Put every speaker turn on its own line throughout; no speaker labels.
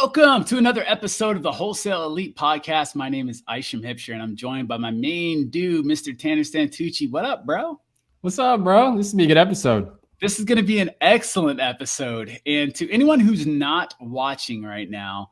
Welcome to another episode of the Wholesale Elite Podcast. My name is Isham and I'm joined by my main dude, Mr. Tanner Stantucci. What up, bro?
What's up, bro? This is be a good episode.
This is going to be an excellent episode. And to anyone who's not watching right now,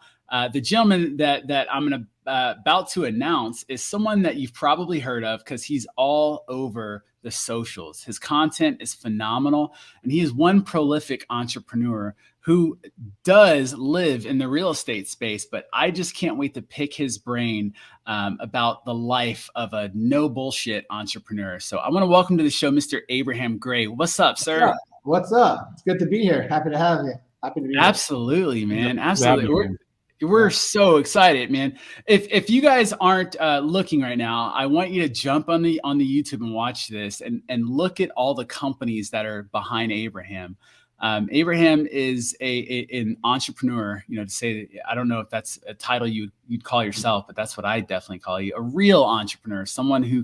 the gentleman that I'm going to about to announce is someone that you've probably heard of because he's all over the socials. His content is phenomenal, and he is one prolific entrepreneur who does live in the real estate space, but I just can't wait to pick his brain about the life of a no bullshit entrepreneur. So I want to welcome to the show, Mr. Abraham Gray. What's up, sir?
What's up? It's good to be here. Happy to have you. Happy to be here.
Absolutely, man. Absolutely. We're so excited, man. If you guys aren't looking right now, I want you to jump on the YouTube and watch this and look at all the companies that are behind Abraham. Abraham is an entrepreneur, to say, I don't know if that's a title you'd call yourself, but that's what I definitely call you, a real entrepreneur, someone who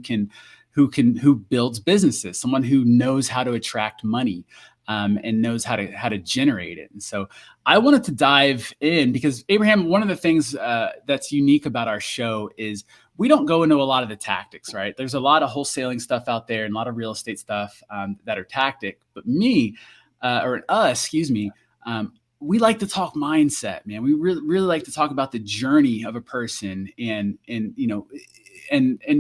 builds businesses, someone who knows how to attract money. And knows how to generate it. And so I wanted to dive in because, Abraham, one of the things that's unique about our show is we don't go into a lot of the tactics, right? There's a lot of wholesaling stuff out there and a lot of real estate stuff that are tactic. But we like to talk mindset, man. We really like to talk about the journey of a person and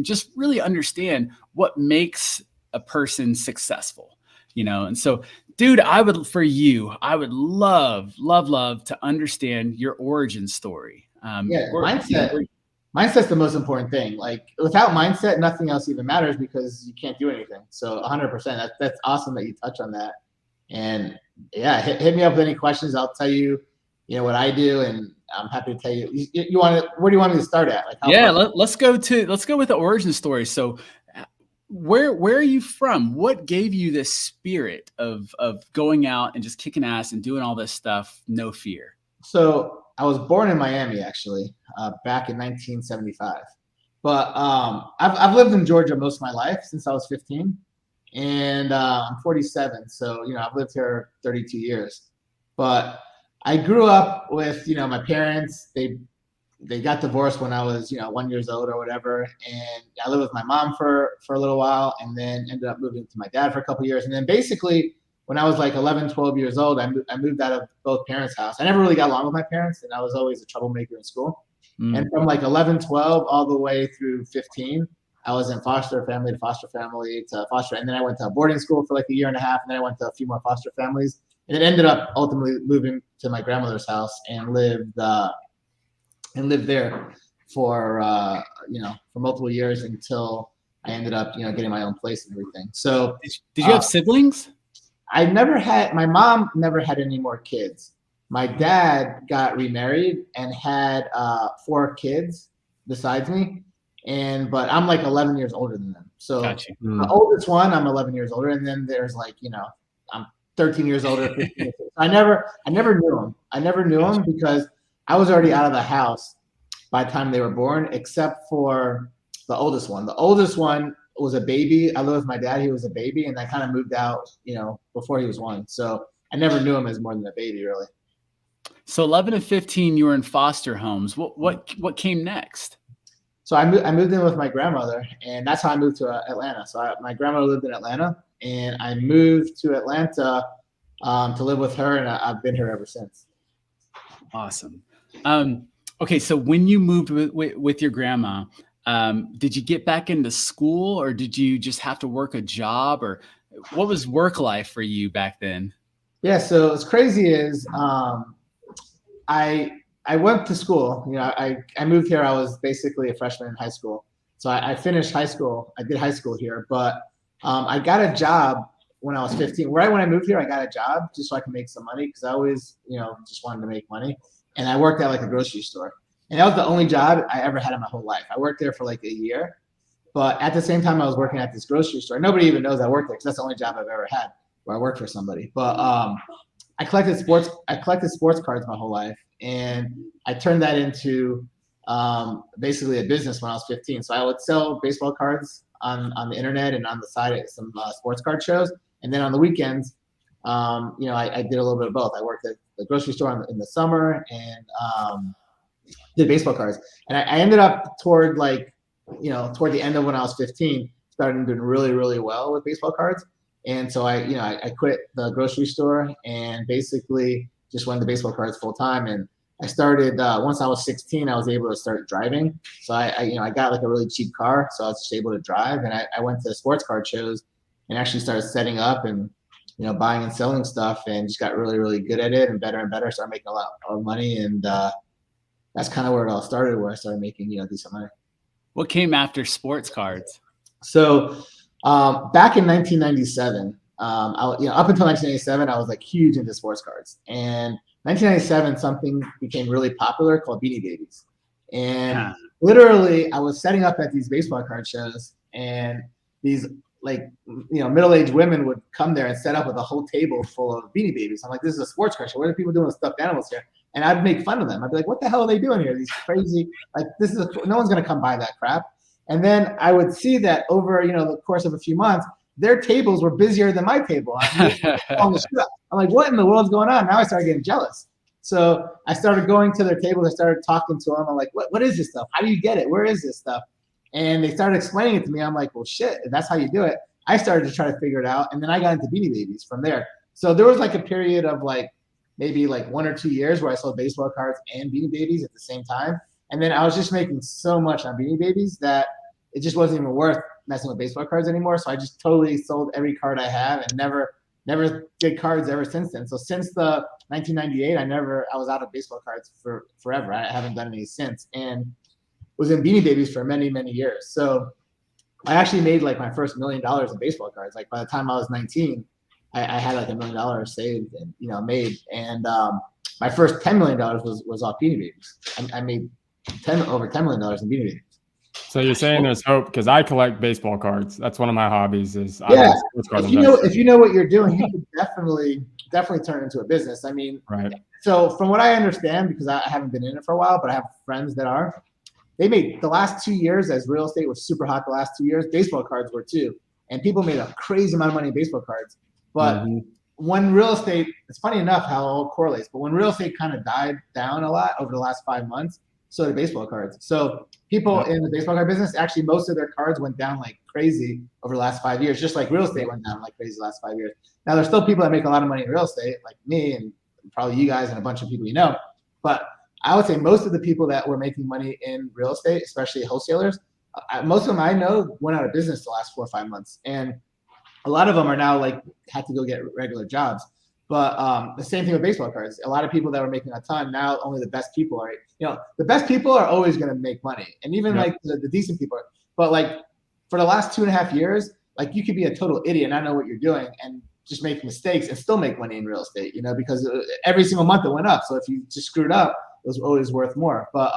just really understand what makes a person successful. And so, dude, I would love to understand your origin story.
Mindset's the most important thing. Like without mindset, nothing else even matters because you can't do anything. So 100%, that's awesome that you touch on that. And yeah, hit me up with any questions. I'll tell you, what I do, and I'm happy to tell you. Where do you want me to start at?
Let's go with the origin story. So, Where are you from? What gave you this spirit of going out and just kicking ass and doing all this stuff, no fear?
So I was born in Miami, actually, back in 1975. But I've lived in Georgia most of my life since I was 15, and I'm 47. So I've lived here 32 years. But I grew up with my parents. They got divorced when I was, 1 year old or whatever. And I lived with my mom for a little while and then ended up moving to my dad for a couple of years. And then basically when I was like 11, 12 years old, I moved out of both parents' house. I never really got along with my parents and I was always a troublemaker in school. And from like 11, 12, all the way through 15, I was in foster family to foster family to foster. And then I went to boarding school for like a year and a half. And then I went to a few more foster families and then ended up ultimately moving to my grandmother's house and lived there for multiple years until I ended up getting my own place and everything. So
did you have siblings?
My mom never had any more kids. My dad got remarried and had 4 kids besides me, but I'm like 11 years older than them. So the oldest one, I'm 11 years older, and then there's I'm 13 years older. 15 years older. I never knew him. I never knew him because I was already out of the house by the time they were born, except for the oldest one. The oldest one was a baby. I lived with my dad. He was a baby, and I kind of moved out, before he was 1. So I never knew him as more than a baby, really.
So 11 and 15, you were in foster homes. What came next?
So I moved in with my grandmother, and that's how I moved to Atlanta. So my grandmother lived in Atlanta, and I moved to Atlanta to live with her, and I've been here ever since.
Awesome. Okay, so when you moved with your grandma, did you get back into school or did you just have to work a job, or what was work life for you back then?
Yeah, so what's crazy is I went to school. I moved here. I was basically a freshman in high school. So I finished high school. I did high school here, but I got a job when I was 15. Right when I moved here, I got a job just so I could make some money because I always, just wanted to make money. And I worked at like a grocery store. And that was the only job I ever had in my whole life. I worked there for like a year. But at the same time, I was working at this grocery store. Nobody even knows I worked there because that's the only job I've ever had where I worked for somebody. But I collected sports cards my whole life. And I turned that into basically a business when I was 15. So I would sell baseball cards on the internet and on the side at some sports card shows. And then on the weekends, I did a little bit of both. I worked at the grocery store in the summer and did baseball cards. And I ended up toward the end of when I was 15, started doing really, really well with baseball cards. And so I quit the grocery store and basically just went to baseball cards full time. And I started once I was 16, I was able to start driving. So I got like a really cheap car, so I was just able to drive. And I went to sports card shows and actually started setting up and buying and selling stuff, and just got really, really good at it and better. Started making a lot of money, and that's kind of where it all started, where I started making decent money.
What came after sports cards?
So back in 1997, up until 1997, I was like huge into sports cards. And 1997, something became really popular called Beanie Babies. And literally, I was setting up at these baseball card shows, and these middle-aged women would come there and set up with a whole table full of Beanie Babies. I'm like, this is a sports card show. What are people doing with stuffed animals here? And I'd make fun of them. I'd be like, what the hell are they doing here? These crazy, no one's going to come buy that crap. And then I would see that over, the course of a few months, their tables were busier than my table. I'm like, what in the world's going on? Now I started getting jealous. So I started going to their tables. I started talking to them. I'm like, what is this stuff? How do you get it? Where is this stuff? And they started explaining it to me. I'm like, well, shit, if that's how you do it. I started to try to figure it out. And then I got into Beanie Babies from there. So there was like a period of maybe 1 or 2 years where I sold baseball cards and Beanie Babies at the same time. And then I was just making so much on Beanie Babies that it just wasn't even worth messing with baseball cards anymore. So I just totally sold every card I have and never did cards ever since then. So since the 1998, I was out of baseball cards for forever. I haven't done any since, and was in Beanie Babies for many, many years. So I actually made my first $1 million in baseball cards. By the time I was 19, I had $1 million saved and made. And my first $10 million was off Beanie Babies. I made over $10 million in Beanie Babies.
So you're saying there's hope, because I collect baseball cards. That's one of my hobbies.
If you know what you're doing, you could definitely turn it into a business. I mean,
right.
So from what I understand, because I haven't been in it for a while, but I have friends that are. They made the last 2 years, as real estate was super hot the last 2 years, baseball cards were too. And people made a crazy amount of money in baseball cards. But when real estate, it's funny enough how it all correlates, but when real estate kind of died down a lot over the last 5 months, so did baseball cards. So people in the baseball card business, actually most of their cards went down like crazy over the last 5 years, just like real estate went down like crazy the last 5 years. Now there's still people that make a lot of money in real estate, like me and probably you guys and a bunch of people but I would say most of the people that were making money in real estate, especially wholesalers, most of them I know went out of business the last 4 or 5 months. And a lot of them are now had to go get regular jobs. But the same thing with baseball cards. A lot of people that were making a ton, now only the best people are, the best people are always going to make money. And even the decent people. But for the last 2.5 years, you could be a total idiot and not know what you're doing and just make mistakes and still make money in real estate, because every single month it went up. So if you just screwed up, it was always worth more. But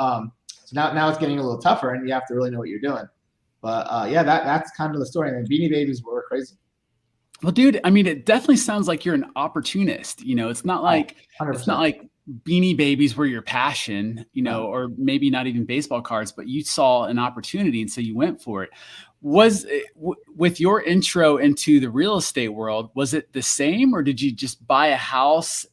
so now it's getting a little tougher, and you have to really know what you're doing. But that's kind of the story. And Beanie Babies were crazy.
Well, dude, I mean, it definitely sounds like you're an opportunist. It's not like 100%. It's not like Beanie Babies were your passion, or maybe not even baseball cards, but you saw an opportunity and so you went for it. Was it, with your intro into the real estate world, was it the same, or did you just buy a house,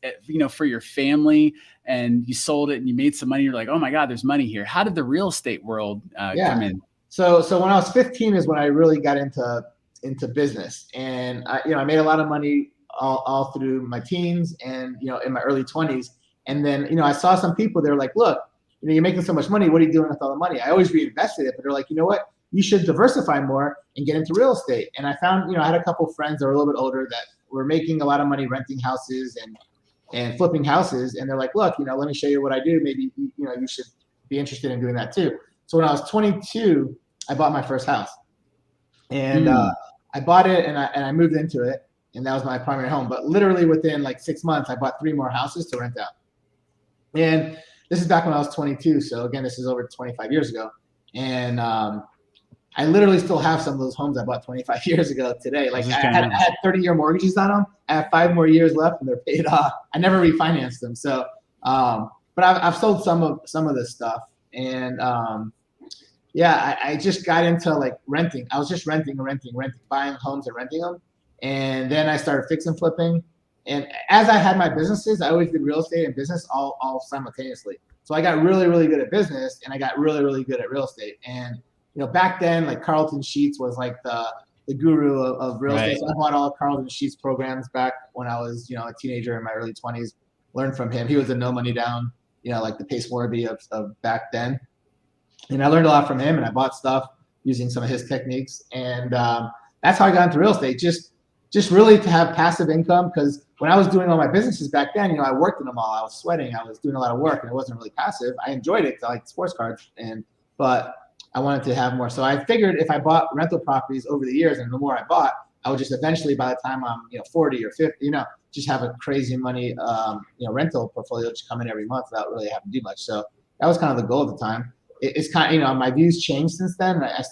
for your family, and you sold it and you made some money? You're like, oh my God, there's money here. How did the real estate world come in?
So when I was 15 is when I really got into business, and I made a lot of money all through my teens and in my early 20s. And then I saw some people, they're like, look, you're making so much money, what are you doing with all the money? I always reinvested it, but they're like, you know what, you should diversify more and get into real estate. And I found I had a couple friends that were a little bit older that were making a lot of money renting houses and flipping houses, and they're like, look, let me show you what I do, maybe you should be interested in doing that too. So when I was 22, I bought my first house. And I bought it and I moved into it, and that was my primary home. But literally within 6 months, I bought 3 more houses to rent out. And this is back when I was 22. So again, this is over 25 years ago. And I literally still have some of those homes I bought 25 years ago today. I had 30-year mortgages on them. I have 5 more years left and they're paid off. I never refinanced them. So, but I've sold some of this stuff. And I just got into renting. I was just renting, buying homes and renting them. And then I started fix and flipping. And as I had my businesses, I always did real estate and business all simultaneously. So I got really, really good at business, and I got really, really good at real estate. And back then, like Carlton Sheets was like the guru of real estate. So I bought all of Carlton Sheets programs back when I was a teenager in my early 20s. Learned from him. He was a no money down, like the Pace Morby of back then. And I learned a lot from him, and I bought stuff using some of his techniques. And that's how I got into real estate. Just really to have passive income, because when I was doing all my businesses back then, I worked in them all. I was sweating. I was doing a lot of work, and it wasn't really passive. I enjoyed it because I liked sports cards, but I wanted to have more. So I figured if I bought rental properties over the years, and the more I bought, I would just eventually, by the time I'm 40 or 50, just have a crazy money rental portfolio just come in every month without really having to do much. So that was kind of the goal at the time. It's kind of my views changed since then. I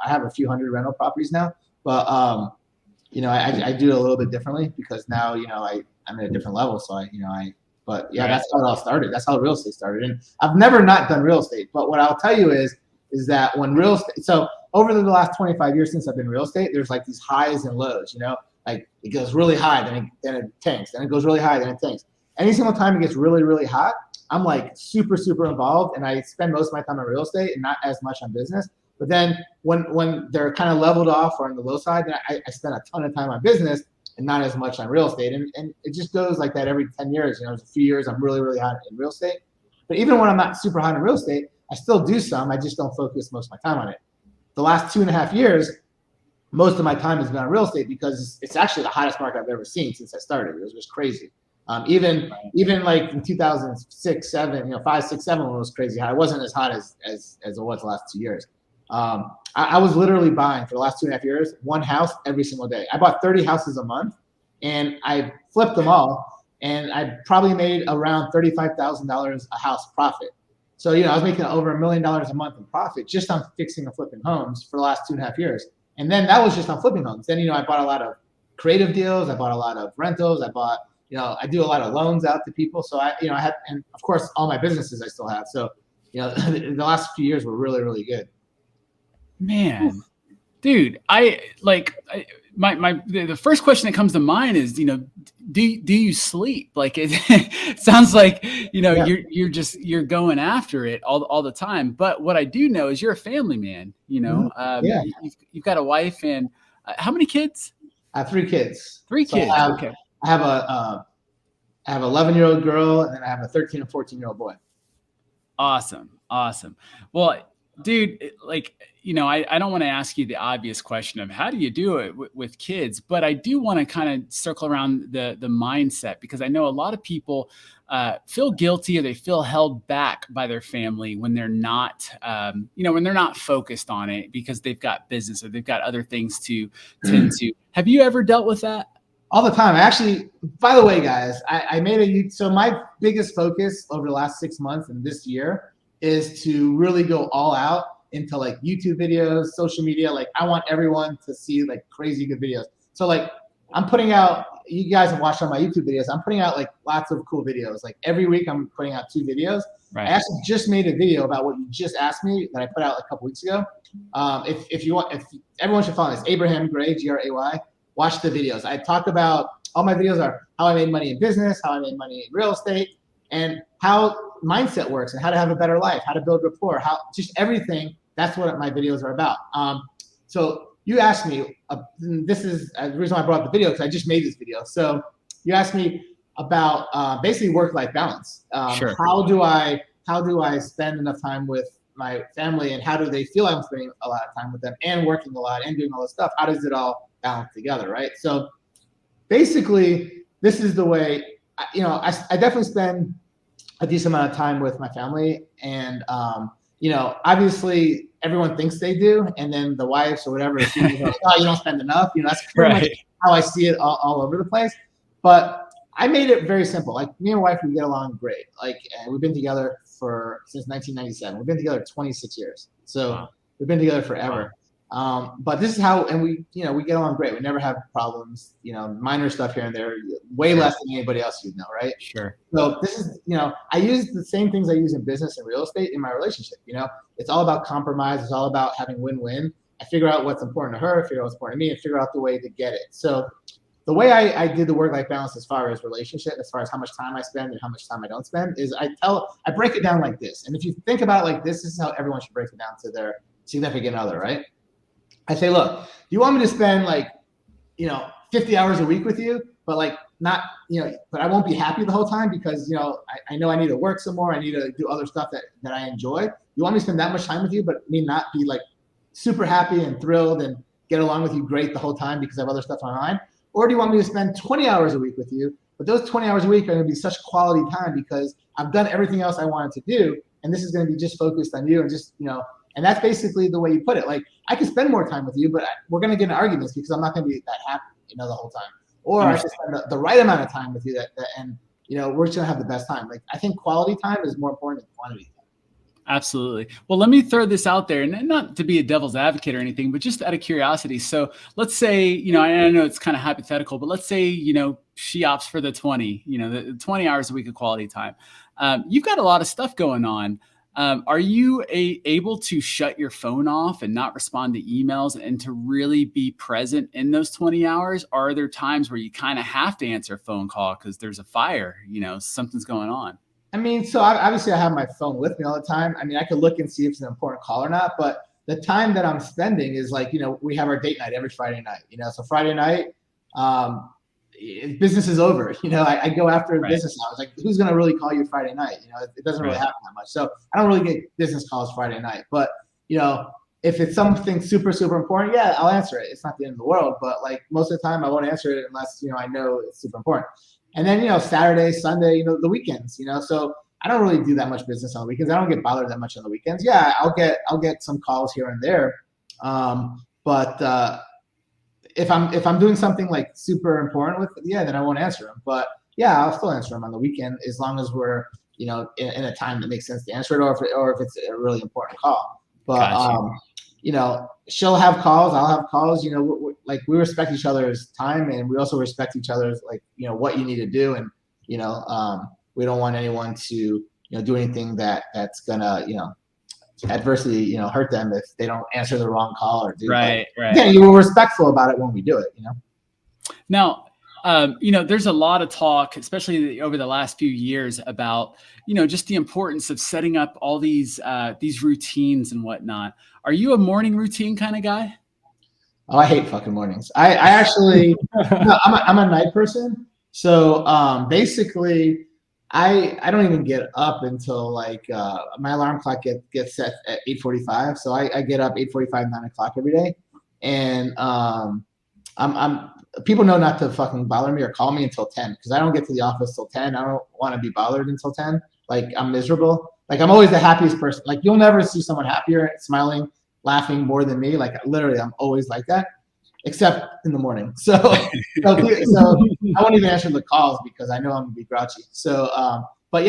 have a few hundred rental properties now, but I do it a little bit differently because now I'm at a different level. So that's how it all started. That's how real estate started. And I've never not done real estate, but what I'll tell you is that when real estate, so over the last 25 years since I've been in real estate, there's like these highs and lows, like it goes really high, then it tanks, then it goes really high, then it tanks. Any single time it gets really, really hot, I'm like super, super involved, and I spend most of my time on real estate and not as much on business. But then when they're kind of leveled off or on the low side, then I spend a ton of time on business and not as much on real estate. And it just goes like that every 10 years. There's a few years I'm really, really hot in real estate. But even when I'm not super hot in real estate, I still do some. I just don't focus most of my time on it. The last 2.5 years, most of my time has been on real estate because it's actually the hottest market I've ever seen since I started. It was just crazy. Even like in 2006, 7, 5, 6, 7 when it was crazy hot. It wasn't as hot as it was the last 2 years. I was literally buying for the last 2.5 years one house every single day. I bought 30 houses a month, and I flipped them all, and I probably made around $35,000 a house profit. So I was making over $1 million a month in profit just on fixing and flipping homes for the last 2.5 years. And then that was just on flipping homes. Then I bought a lot of creative deals. I bought a lot of rentals. I bought I do a lot of loans out to people. So I had, and of course all my businesses I still have. So the last few years were really, really good.
Man, dude, the first question that comes to mind is, do you sleep? Like it sounds like, you're going after it all the time. But what I do know is you're a family man, you've got a wife and how many kids?
I have 3 kids.
3 kids. Okay.
I have an 11-year-old girl, and then I have a 13 and 14-year-old boy.
Awesome. Well, dude, I don't want to ask you the obvious question of how do you do it with kids, but I do want to kind of circle around the mindset, because I know a lot of people feel guilty or they feel held back by their family when they're not, when they're not focused on it because they've got business or they've got other things to tend to. Have you ever dealt with that?
All the time. Actually, by the way, guys, I made so my biggest focus over the last 6 months and this year is to really go all out into like YouTube videos, social media. Like I want everyone to see like crazy good videos. So like I'm putting out, you guys have watched all my YouTube videos. I'm putting out like lots of cool videos. Like every week I'm putting out 2 videos. Right. I actually just made a video about what you just asked me that I put out a couple weeks ago. If everyone should follow this, Abraham Gray, Gray. Watch the videos. I talk about, all my videos are how I made money in business, how I made money in real estate, and how mindset works and how to have a better life, how to build rapport, how just everything. That's what my videos are about. So you asked me, this is the reason why I brought up the video, because I just made this video. So you asked me about basically work-life balance.
Sure.
How do I spend enough time with my family, and how do they feel I'm spending a lot of time with them and working a lot and doing all this stuff? How does it all balance together, right? So basically, this is the way, I definitely spend a decent amount of time with my family, and obviously everyone thinks they do, and then the wives or whatever, like, oh, you don't spend enough. That's pretty much how I see it all over the place. But I made it very simple. Like me and my wife, we get along great. Like we've been together since 1997. We've been together 26 years. So we've been together forever. But this is how, and we get along great. We never have problems, minor stuff here and there, way less than anybody else you'd know, right?
Sure.
So this is, I use the same things I use in business and real estate in my relationship. It's all about compromise. It's all about having win-win. I figure out what's important to her, figure out what's important to me, and figure out the way to get it. So the way I did the work-life balance as far as relationship, as far as how much time I spend and how much time I don't spend, is I break it down like this. And if you think about it like this is how everyone should break it down to their significant other, right? I say, look, do you want me to spend 50 hours a week with you, but not, but I won't be happy the whole time because, I know I need to work some more. I need to do other stuff that I enjoy. You want me to spend that much time with you, but me not be super happy and thrilled and get along with you great the whole time because I have other stuff on my mind? Or do you want me to spend 20 hours a week with you, but those 20 hours a week are going to be such quality time because I've done everything else I wanted to do, and this is going to be just focused on you and just, and that's basically the way you put it. I could spend more time with you, but we're going to get in arguments because I'm not going to be that happy, the whole time. Or I should spend the right amount of time with you and we're just going to have the best time. I think quality time is more important than quantity time.
Absolutely. Well, let me throw this out there, and not to be a devil's advocate or anything, but just out of curiosity. So let's say, I know it's kind of hypothetical, but let's say, she opts for the 20, the 20 hours a week of quality time. You've got a lot of stuff going on. Are you able to shut your phone off and not respond to emails and to really be present in those 20 hours? Or are there times where you kind of have to answer a phone call because there's a fire, something's going on?
So obviously I have my phone with me all the time. I could look and see if it's an important call or not, but the time that I'm spending is we have our date night every Friday night, so Friday night, business is over. I go after business hours. Who's going to really call you Friday night? It doesn't really happen that much. So I don't really get business calls Friday night, but if it's something super, super important, yeah, I'll answer it. It's not the end of the world, but most of the time I won't answer it unless, I know it's super important. And then, Saturday, Sunday, the weekends, so I don't really do that much business on the weekends. I don't get bothered that much on the weekends. Yeah, I'll get some calls here and there. But if I'm doing something super important then I won't answer them. But yeah, I'll still answer them on the weekend as long as we're, in a time that makes sense to answer it or if it's a really important call. But, gotcha. She'll have calls, I'll have calls, we respect each other's time and we also respect each other's what you need to do. And, we don't want anyone to, do anything that's gonna, adversely, hurt them if they don't answer the wrong call or do.
Right.
Yeah, you were respectful about it when we do it,
Now, there's a lot of talk, especially over the last few years about, just the importance of setting up all these routines and whatnot. Are you a morning routine kind of guy?
Oh, I hate fucking mornings. I actually, no, I'm a night person. So basically, I don't even get up until my alarm clock gets set at 8:45. So I get up 8:45, 9 o'clock every day, and I'm people know not to fucking bother me or call me until 10 because I don't get to the office till 10. I don't want to be bothered until 10. I'm miserable. I'm always the happiest person. You'll never see someone happier, smiling, laughing more than me. Literally, I'm always like that, except in the morning. So I won't even answer the calls because I know I'm gonna be grouchy. So, but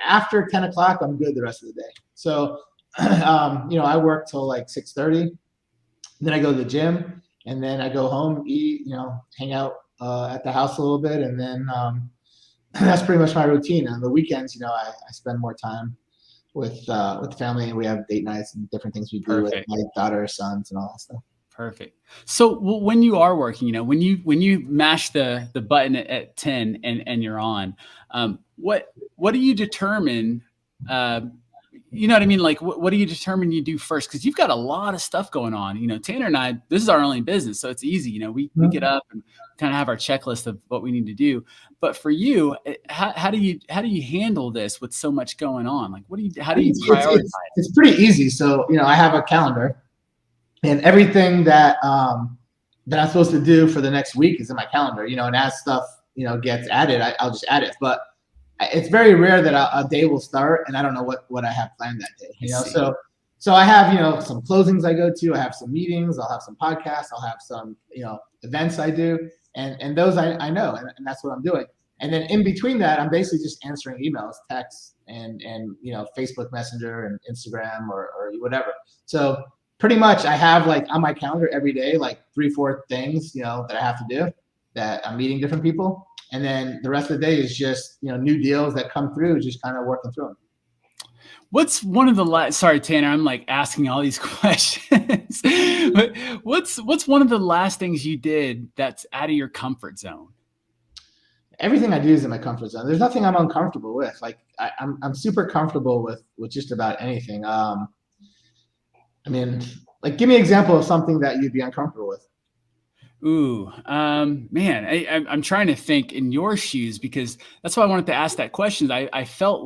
after 10 o'clock, I'm good the rest of the day. So, I work till 6:30. Then I go to the gym. And then I go home, eat, hang out at the house a little bit, and then that's pretty much my routine. On the weekends, I spend more time with family, and we have date nights and different things we do with my daughter, sons, and all that stuff.
Perfect. So when you are working, when you mash the button at 10 and you're on, what do you determine? You know what I mean? What do you determine you do first? Because you've got a lot of stuff going on. Tanner and I, this is our only business, so it's easy. We get up and kind of have our checklist of what we need to do. But for you, how do you handle this with so much going on? How do you prioritize?
It's pretty easy. So I have a calendar, and everything that I'm supposed to do for the next week is in my calendar. And as stuff gets added, I'll just add it. But it's very rare that a day will start and I don't know what I have planned that day. So I have some closings I go to. I have some meetings. I'll have some podcasts. I'll have some events I do, and those I know, and that's what I'm doing. And then in between that, I'm basically just answering emails, texts, and Facebook Messenger and Instagram or whatever. So pretty much I have on my calendar every day 3-4 things that I have to do, that I'm meeting different people. And then the rest of the day is just, new deals that come through, just kind of working through them.
What's one of the sorry, Tanner, I'm like asking all these questions. But what's one of the last things you did that's out of your comfort zone?
Everything I do is in my comfort zone. There's nothing I'm uncomfortable with. Like I'm super comfortable with just about anything. I mean, like, give me an example of something that you'd be uncomfortable with.
Ooh, man, I'm trying to think in your shoes, because that's why I wanted to ask that question. I feel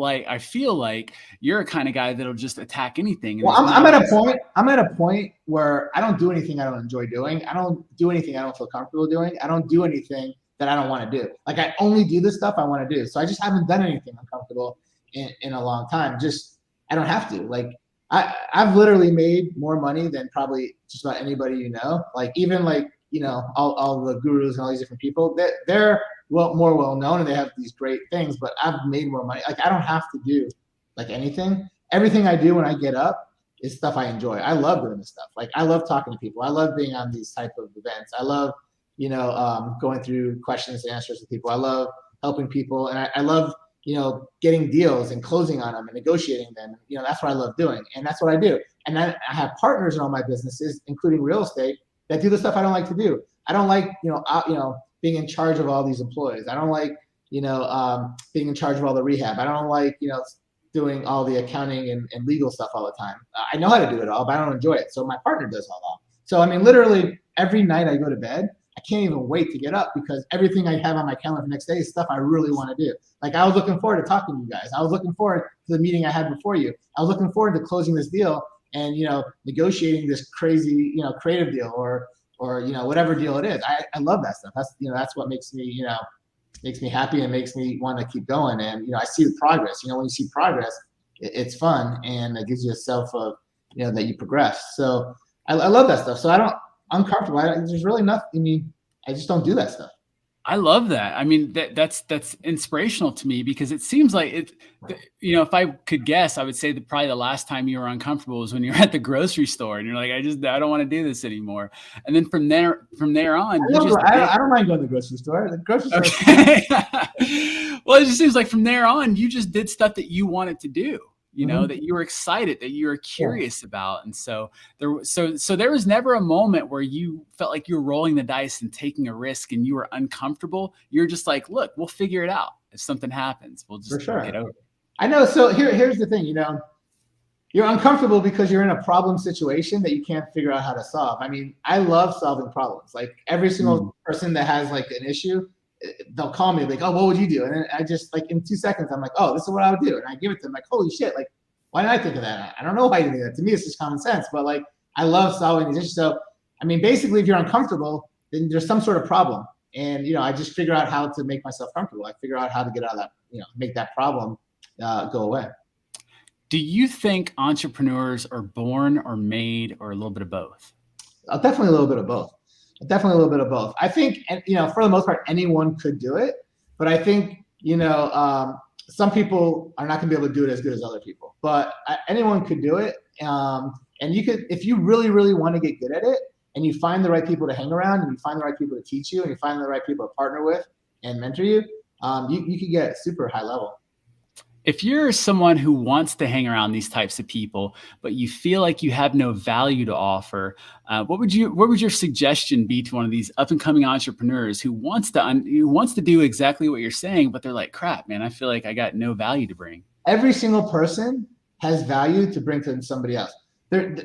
like you're a kind of guy that'll just attack anything.
Well, I'm at a point. I'm at a point where I don't do anything I don't enjoy doing. I don't do anything I don't feel comfortable doing. I don't do anything that I don't want to do. Like, I only do the stuff I want to do. So I just haven't done anything uncomfortable in a long time. Just, I don't have to. Like, I've literally made more money than probably just about anybody you know. Like, even like, you know, all the gurus and all these different people, they're more well known and they have these great things, but I've made more money. Like, I don't have to do like anything. Everything I do when I get up is stuff I enjoy. I love doing this stuff. Like, I love talking to people. I love being on these type of events. I love, you know, going through questions and answers with people. I love helping people, and I love, you know, getting deals and closing on them and negotiating them. You know, that's what I love doing, and that's what I do. And I have partners in all my businesses, including real estate, that do the stuff I don't like to do. I don't like, being in charge of all these employees. I don't like, being in charge of all the rehab. I don't like, doing all the accounting and legal stuff all the time. I know how to do it all, but I don't enjoy it. So my partner does all that. So, I mean, literally every night I go to bed, I can't even wait to get up, because everything I have on my calendar for the next day is stuff I really want to do. Like, I was looking forward to talking to you guys. I was looking forward to the meeting I had before you. I was looking forward to closing this deal and, negotiating this crazy, creative deal or whatever deal it is. I love that stuff. That's what makes me, makes me happy and makes me want to keep going. And, I see the progress. When you see progress, it's fun, and it gives you a self of, that you progress. So I love that stuff. So I'm comfortable. There's really nothing. I mean, I just don't do that stuff.
I love that. I mean, that's inspirational to me, because it seems like it, if I could guess, I would say that probably the last time you were uncomfortable was when you were at the grocery store and you're like, I don't want to do this anymore. And then from there on,
I don't mind going to the grocery store. The grocery store.
Okay. Well, it just seems like from there on, you just did stuff that you wanted to do. That you were excited, that you were curious about. And so there was never a moment where you felt like you were rolling the dice and taking a risk and you were uncomfortable. You're just like, look, we'll figure it out. If something happens, we'll just get over it.
I know. So here's the thing, you're uncomfortable because you're in a problem situation that you can't figure out how to solve. I mean, I love solving problems. Like, every single person that has like an issue, they'll call me like, oh, what would you do? And then I just, like, in 2 seconds, I'm like, oh, this is what I would do. And I give it to them, like, holy shit, like, why did I think of that? I don't know why you did that. To me, it's just common sense. But, like, I love solving these issues. So, I mean, basically, if you're uncomfortable, then there's some sort of problem. And, I just figure out how to make myself comfortable. I figure out how to get out of that, make that problem go away.
Do you think entrepreneurs are born or made, or a little bit of both?
Definitely a little bit of both. Definitely a little bit of both. I think, for the most part, anyone could do it. But I think, some people are not going to be able to do it as good as other people. But anyone could do it. And you could, if you really, really want to get good at it, and you find the right people to hang around, and you find the right people to teach you, and you find the right people to partner with and mentor you, you could get super high level.
If you're someone who wants to hang around these types of people, but you feel like you have no value to offer, what would your suggestion be to one of these up and coming entrepreneurs who wants to do exactly what you're saying, but they're like, crap, man, I feel like I got no value to bring?
Every single person has value to bring to somebody else.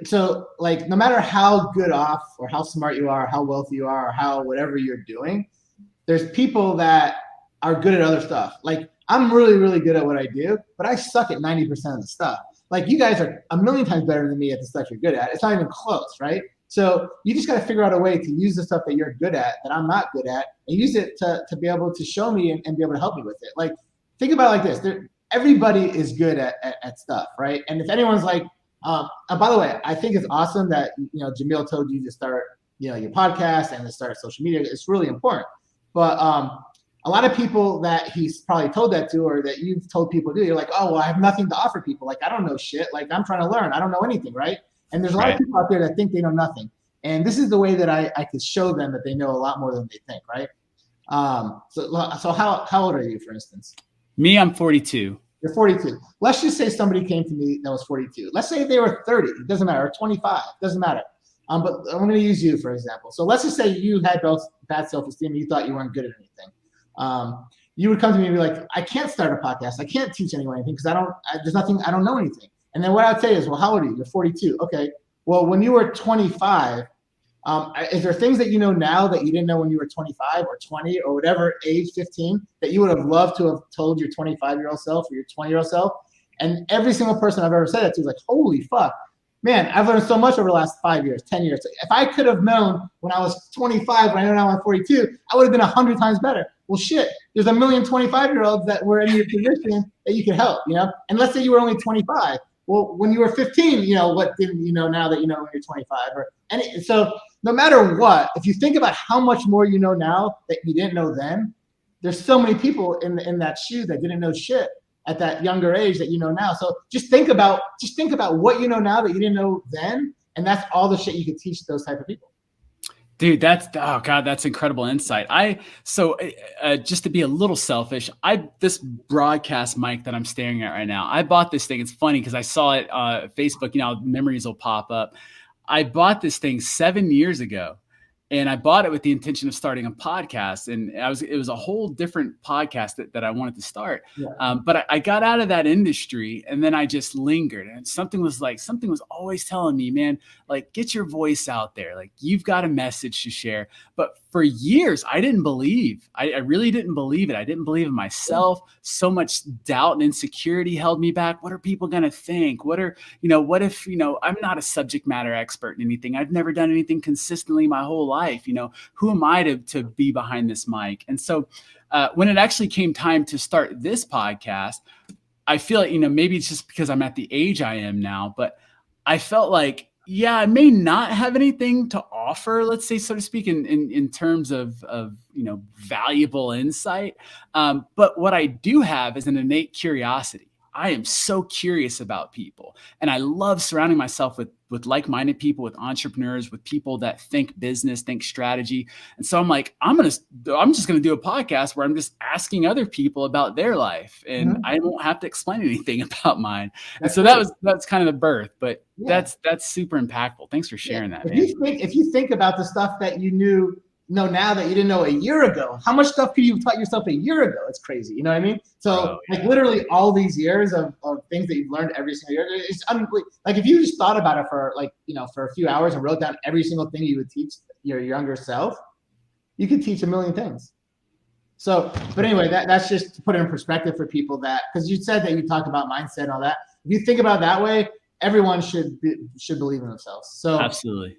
So, like, no matter how good off or how smart you are, or how wealthy you are, or how whatever you're doing, there's people that are good at other stuff. Like, I'm really, really good at what I do, but I suck at 90% of the stuff. Like, you guys are a million times better than me at the stuff you're good at. It's not even close, right? So you just got to figure out a way to use the stuff that you're good at, that I'm not good at, and use it to be able to show me and be able to help me with it. Like, think about it like this. Everybody is good at stuff, right? And if anyone's like, by the way, I think it's awesome that, Jamil told you to start, your podcast and to start social media. It's really important. But a lot of people that he's probably told that to, or that you've told people to do, you're like, oh, well, I have nothing to offer people. Like, I don't know shit. Like, I'm trying to learn. I don't know anything, right? And there's a lot of people out there that think they know nothing. And this is the way that I could show them that they know a lot more than they think, right? So how old are you, for instance?
Me, I'm 42.
You're 42. Let's just say somebody came to me that was 42. Let's say they were 30. It doesn't matter. Or 25. It doesn't matter. But I'm going to use you, for example. So let's just say you had bad self-esteem and you thought you weren't good at anything. You would come to me and be like, I can't start a podcast. I can't teach anyone anything because I don't know anything. And then what I'd say is, well, how old are you? You're 42. Okay. Well, when you were 25, is there things that you know now that you didn't know when you were 25 or 20 or whatever age, 15, that you would have loved to have told your 25-year-old self or your 20-year-old self? And every single person I've ever said that to is like, holy fuck, man, I've learned so much over the last 5 years, 10 years. If I could have known when I was 25, when I know now I'm 42, I would have been 100 times better. Well, shit, there's a million 25-year-olds that were in your position that you could help, And let's say you were only 25. Well, when you were 15, what didn't you know now that you know when you're 25? So no matter what, if you think about how much more you know now that you didn't know then, there's so many people in that shoe that didn't know shit at that younger age that you know now. So just think about what you know now that you didn't know then, and that's all the shit you could teach those type of people.
Dude, that's incredible insight. Just to be a little selfish, this broadcast mic that I'm staring at right now, I bought this thing. It's funny because I saw it Facebook, memories will pop up. I bought this thing 7 years ago, and I bought it with the intention of starting a podcast. And it was a whole different podcast that I wanted to start. Yeah. But I got out of that industry, and then I just lingered. And something was always telling me, man, like, get your voice out there. Like, you've got a message to share. But for years, I didn't believe. I really didn't believe it. I didn't believe in myself. So much doubt and insecurity held me back. What are people going to think? What if, I'm not a subject matter expert in anything. I've never done anything consistently my whole life. Who am I to be behind this mic? And so when it actually came time to start this podcast, I feel like, maybe it's just because I'm at the age I am now, but I felt like, yeah, I may not have anything to offer, let's say, so to speak, in terms of valuable insight. But what I do have is an innate curiosity. I am so curious about people, and I love surrounding myself with like-minded people, with entrepreneurs, with people that think business, think strategy. And so I'm like, I'm just gonna do a podcast where I'm just asking other people about their life, and I won't have to explain anything about mine. And so that's kind of the birth, but that's super impactful. Thanks for sharing that, man.
If you think about the stuff that you know now that you didn't know a year ago, how much stuff could you have taught yourself a year ago? It's crazy. You know what I mean? So literally all these years of things that you've learned every single year, it's unbelievable. Like, if you just thought about it for for a few hours and wrote down every single thing you would teach your younger self, you could teach a million things. So, but anyway, that's just to put it in perspective for people, because you said that you talk about mindset and all that. If you think about it that way, everyone should believe in themselves. So
absolutely.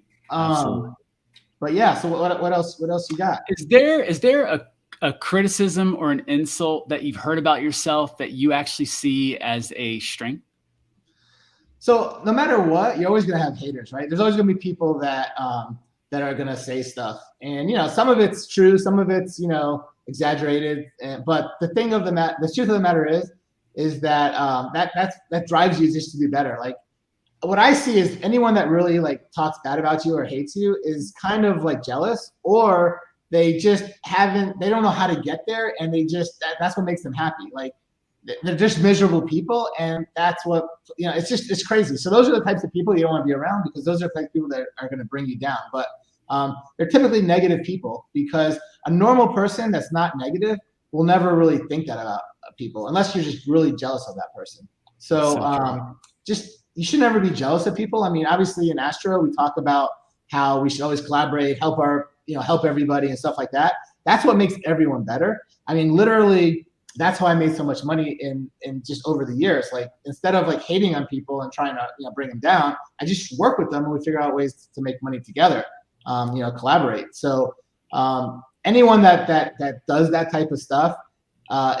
But yeah, so what else you got?
Is there a criticism or an insult that you've heard about yourself that you actually see as a strength?
So no matter what, you're always gonna have haters, right? There's always gonna be people that are gonna say stuff, and some of it's true, some of it's exaggerated. But the truth of the matter is that that drives you just to do better. Like, what I see is anyone that really talks bad about you or hates you is kind of jealous, or they just they don't know how to get there, and that's what makes them happy. Like, they're just miserable people, and that's what it's crazy. So those are the types of people you don't want to be around, because those are the types of people that are going to bring you down. But they're typically negative people, because a normal person that's not negative will never really think that about people, unless you're just really jealous of that person. So you should never be jealous of people. I mean, obviously in Astro, we talk about how we should always collaborate, help everybody and stuff like that. That's what makes everyone better. I mean, literally, that's how I made so much money in just over the years. Like, instead of hating on people and trying to bring them down, I just work with them and we figure out ways to make money together, collaborate. So anyone that does that type of stuff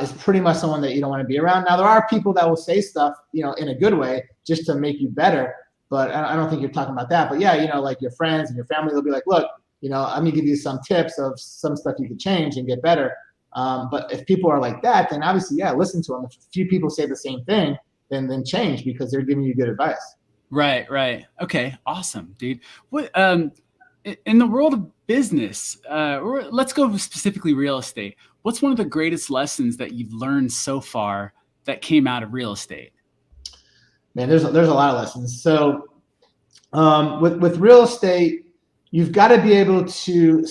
is pretty much someone that you don't want to be around. Now, there are people that will say stuff, in a good way, just to make you better. But I don't think you're talking about that. But yeah, like your friends and your family, they'll be like, look, I'm gonna give you some tips of some stuff you could change and get better. But if people are like that, then obviously, listen to them. If a few people say the same thing, then change, because they're giving you good advice.
Right. Okay. Awesome, dude. What, in the world of business, let's go specifically real estate. What's one of the greatest lessons that you've learned so far that came out of real estate?
Man, there's a lot of lessons. So with real estate, you've got to be able to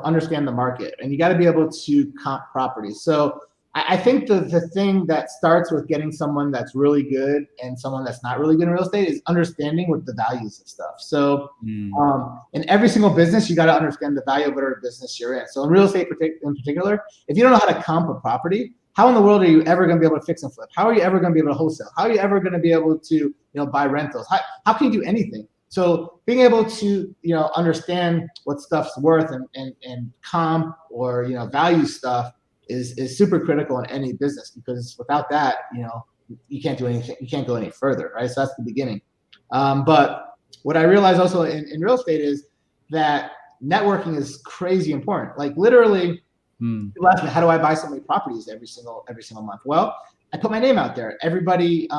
understand the market, and you got to be able to comp properties. So I think the thing that starts with getting someone that's really good and someone that's not really good in real estate is understanding what the values of stuff. So in every single business, you got to understand the value of whatever business you're in. So in real estate in particular, if you don't know how to comp a property, how in the world are you ever going to be able to fix and flip? How are you ever going to be able to wholesale? How are you ever going to be able to buy rentals? How can you do anything? So being able to understand what stuff's worth and comp or value stuff is super critical in any business, because without that, you can't do anything. You can't go any further, right? So that's the beginning. But what I realized also in real estate is that networking is crazy important. Like literally, people ask me, how do I buy so many properties every single month? Well, I put my name out there. Everybody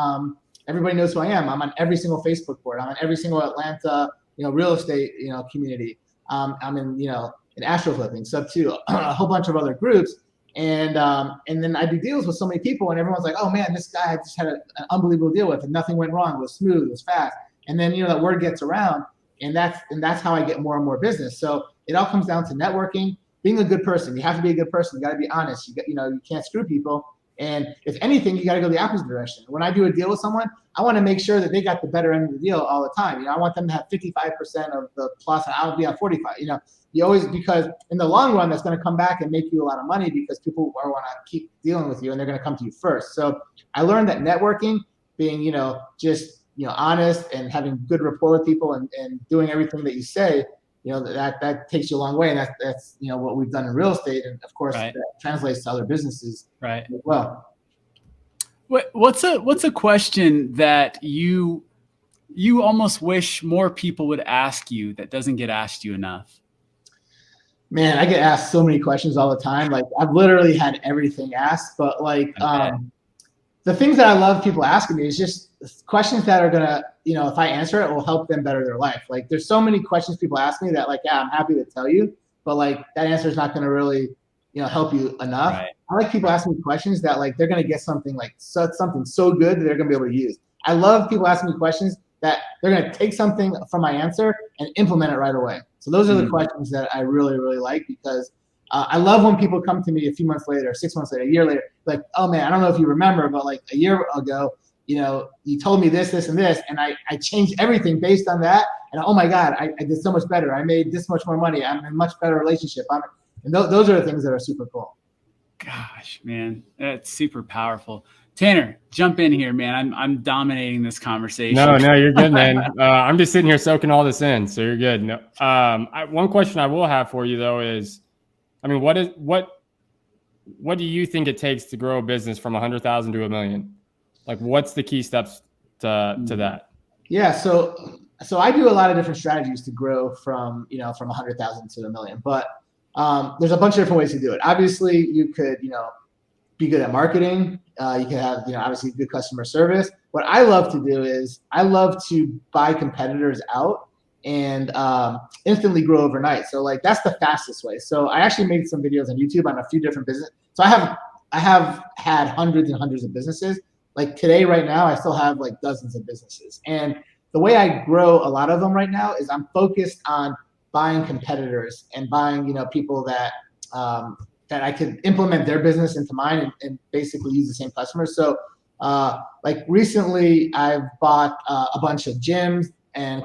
knows who I am. I'm on every single Facebook board. I'm on every single Atlanta, real estate, community. I'm in astro flipping, sub two, a whole bunch of other groups. And then I do deals with so many people, and everyone's like, oh man, this guy I just had an unbelievable deal with, and nothing went wrong. It was smooth, it was fast. And then that word gets around, and that's how I get more and more business. So it all comes down to networking, being a good person. You have to be a good person. You got to be honest. You can't screw people. And if anything, you got to go the opposite direction. When I do a deal with someone, I want to make sure that they got the better end of the deal all the time. I want them to have 55% of the plus, and I'll be at 45. You always, because in the long run, that's going to come back and make you a lot of money, because people want to keep dealing with you, and they're going to come to you first. So I learned that networking, being just honest and having good rapport with people and doing everything that you say, that takes you a long way, and that's what we've done in real estate, and of course that translates to other businesses as well.
What's a question that you almost wish more people would ask you that doesn't get asked you enough?
Man, I get asked so many questions all the time. Like I've literally had everything asked, but the things that I love people asking me is just questions that are gonna, if I answer it, will help them better their life. Like there's so many questions people ask me that I'm happy to tell you, but that answer is not gonna really, help you enough. Right. I like people asking me questions that they're gonna get something something so good that they're gonna be able to use. I love people asking me questions that they're gonna take something from my answer and implement it right away. So those are the questions that I really, really like, because I love when people come to me a few months later, 6 months later, a year later, like, oh man, I don't know if you remember, but a year ago, you told me this, and this, and I changed everything based on that. And oh my God, I did so much better. I made this much more money. I'm in a much better relationship. And those are the things that are super cool.
Gosh, man, that's super powerful. Tanner, jump in here, man. I'm dominating this conversation.
No, you're good, man. I'm just sitting here soaking all this in, so you're good. No, one question I will have for you though is, what do you think it takes to grow a business from 100,000 to 1 million? What's the key steps to that?
Yeah, so I do a lot of different strategies to grow from 100,000 to 1 million, but there's a bunch of different ways to do it. Obviously, you could be good at marketing. You can have obviously good customer service. What I love to do is I love to buy competitors out and instantly grow overnight. So that's the fastest way. So I actually made some videos on YouTube on a few different businesses. So I have had hundreds and hundreds of businesses. Like today, right now, I still have dozens of businesses. And the way I grow a lot of them right now is I'm focused on buying competitors and buying people that I could implement their business into mine and basically use the same customers. So recently I've bought a bunch of gyms and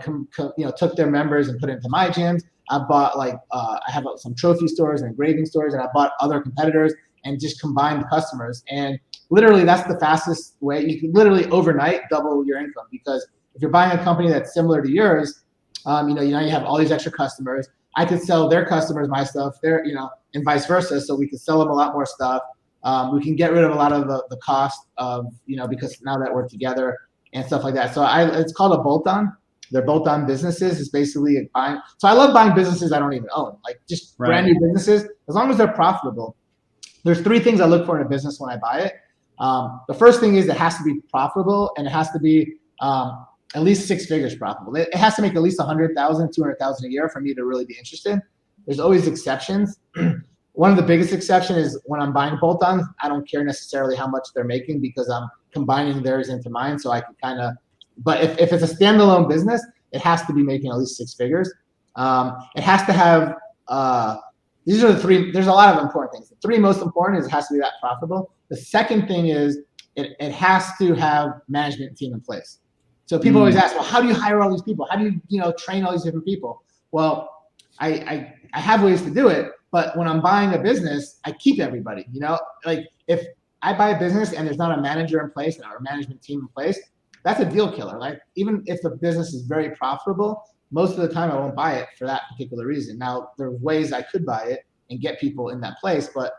took their members and put it into my gyms. I bought I have some trophy stores and engraving stores, and I bought other competitors and just combined customers. And literally that's the fastest way. You can literally overnight double your income, because if you're buying a company that's similar to yours, you have all these extra customers. I could sell their customers my stuff, and vice versa. So we could sell them a lot more stuff. We can get rid of a lot of the cost of, because now that we're together and stuff like that. So it's called a bolt-on. They're bolt-on businesses. It's basically buying. So I love buying businesses I don't even own, just brand new businesses, as long as they're profitable. There's 3 things I look for in a business when I buy it. The first thing is it has to be profitable, and it has to be at least 6 figures profitable. It has to make at least 100,000, 200,000 a year for me to really be interested. There's always exceptions. One of the biggest exceptions is when I'm buying bolt-ons, I don't care necessarily how much they're making because I'm combining theirs into mine. So I can kind of, but if it's a standalone business, it has to be making at least 6 figures. It has to have, these are the 3, there's a lot of important things. The 3 most important is it has to be that profitable. The second thing is it has to have management team in place. So people always ask, well, how do you hire all these people? How do you train all these different people? Well, I have ways to do it, but when I'm buying a business, I keep everybody, like if I buy a business and there's not a manager in place or a management team in place, that's a deal killer. Like even if the business is very profitable, most of the time I won't buy it for that particular reason. Now there are ways I could buy it and get people in that place, but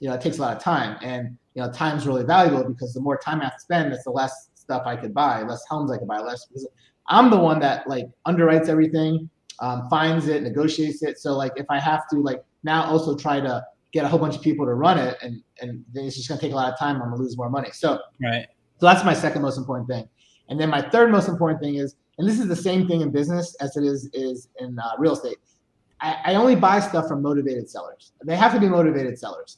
it takes a lot of time, and time's really valuable because the more time I have to spend, that's the less stuff I could buy, less homes I could buy, less, because I'm the one that like underwrites everything, finds it, negotiates it. So like if I have to like now also try to get a whole bunch of people to run it, and then it's just gonna take a lot of time, I'm gonna lose more money. So that's my second most important thing. And then my third most important thing is, and this is the same thing in business as it is in real estate, I only buy stuff from motivated sellers. They have to be motivated sellers.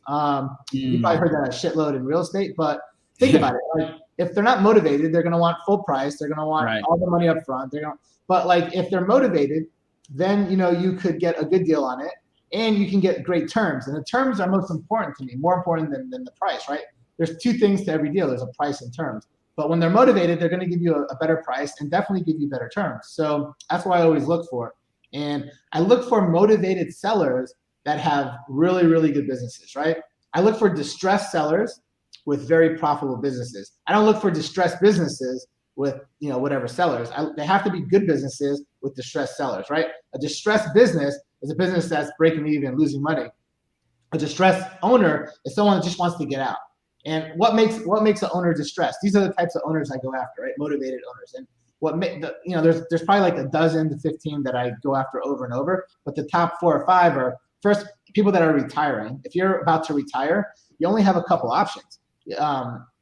You probably heard that a shitload in real estate, but think about it. Like if they're not motivated, they're going to want full price. They're going to want all the money up front. But like if they're motivated, then you could get a good deal on it, and you can get great terms. And the terms are most important to me, more important than the price, right? There's 2 things to every deal. There's a price and terms. But when they're motivated, they're going to give you a better price and definitely give you better terms. So that's what I always look for. And I look for motivated sellers that have really, really good businesses, right? I look for distressed sellers with very profitable businesses. I don't look for distressed businesses with, whatever sellers. They have to be good businesses with distressed sellers, right? A distressed business is a business that's breaking even, losing money. A distressed owner is someone that just wants to get out. And what makes an owner distressed? These are the types of owners I go after, right? Motivated owners. And there's probably like a dozen to 15 that I go after over and over, but the top 4 or 5 are first people that are retiring. If you're about to retire, you only have a couple options.